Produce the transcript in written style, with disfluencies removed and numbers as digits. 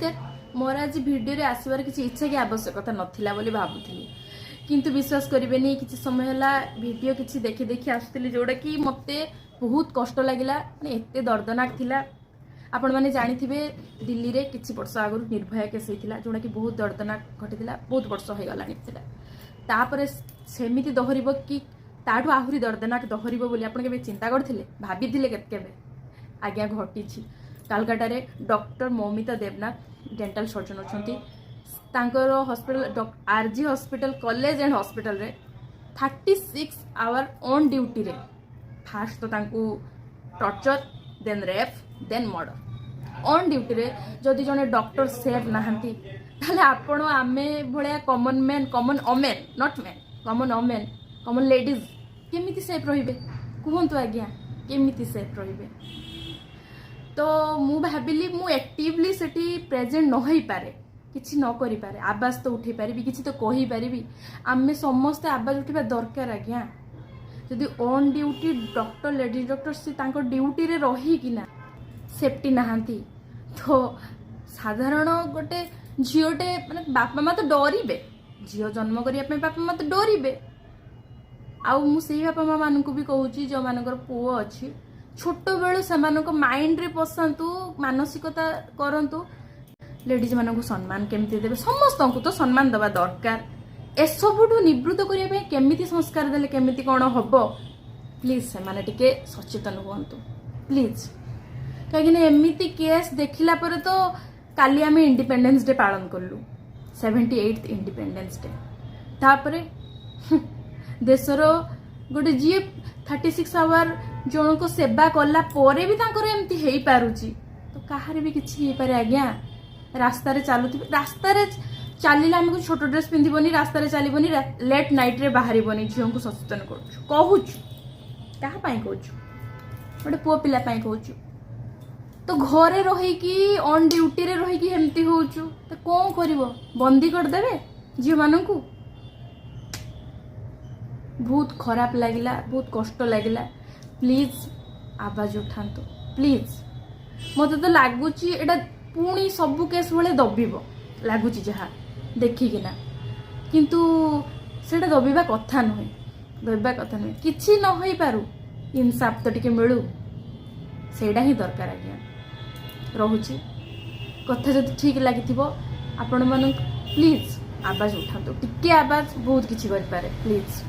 That मोर आज video आसबार किसी इच्छा कि आवश्यकता नथिला बोली भाबुथली किंतु विश्वास करेनि किसी समय है भिडियो किसी देखी देखी आसुली जोड़ा कि मते बहुत कष्ट लगिला एते दर्दनाक थिला। आपण मैंने जानी दिल्ली रे किसी वर्ष आगु निर्भया केस होता जोड़ा कि बहुत दर्दनाक घटी बहुत वर्ष हो गलापर सेमती दोहरब कि ताठू आहरी दर्दनाक दोहरब बोली आपण के चिंता करते भाभी के आज्ञा घटी कालकाटा रे doctor Moumita Debnath dental surgeon अच्छा hospital RG hospital college and hospital रे 36 आवर ऑन ड्यूटी रे फास्ट तो तांकू torture then rape then murder on duty रे जदि जने डॉक्टर सेफ नहांती ताले आपण आमे भलिया common man common woman not man common woman common ladies केमिति सेफ रहिबे कहंतु आज्ञा केमिति सेफ रहिबे। तो मु भाबिली मु एक्टिवली सेठी प्रेजेंट न होई पारे किछि न करि पारे आवाज तो उठे पारिबी किछि तो कहि पारिबी आमे समस्त आवाज उठिबा दरकार आज्ञा। जदि on duty doctor ladies doctor से तांको ड्यूटी रे रही कि ना सेफ्टी नहांती तो साधारण गोटे झीटे माने बापा माँ तो डरिबे झील जन्म करिया पे बापा माँ तो डरिबे आउ मु सेही बापा माँ मानकु भी कहूची जो मानकर पुओ अछि छोट बेलू से माइंड रे पसंतु मानसिकता करंतु लेडीज मानकु सम्मान केमती देबे समस्त को तो सम्मान दबा दरकार एसबुठू निवृत्त करने केमिति संस्कार देले केमिति कौन हम प्लीज से माने टिके सचेतन हुअंतु प्लीज कहीं एमिति केस देखला पर तो काली आम इंडिपेंडेंस डे पालन कलु 78th इंडिपेंडेंस डे तापरे देशर गोटे जी 36 आवर जन को सेवा कला परे भी तांकर एमती हेई पारुची तो कहार भी किछि हे पारे आज्ञा रास्ता रे चलुथिबे रास्ता रे चलिला आमको छोट ड्रेस पिंधिबनी रास्ता चलबनी लेट नाइट रे बाहरिबनी झील को सचेतन कहूँ क्या कहूँ गोटे पुओ पिला कहूँ तो घरे रहीकि ऑन ड्यूटी रे रहीकि हेमती होउछु तो कौन करिवो बंदी कर देबे झील मानकू बहुत खराब लगिला बहुत कष्ट लगिला प्लीज आवाज उठांतु प्लीज मते तो लागुची एटा पुणी सबु केस भले दबिबो लागुची जहा देखिकिना किंतु सेटा दबिबा कथा नुहे किछि न होई पारु इंसाफ तो टिके मिलू सेटा ही दरकार आज्ञा रहुची कथा जदि ठीक लगी आपण मन प्लीज आवाज उठातु टिके आवाज बहुत किछि करि पारे प्लीज।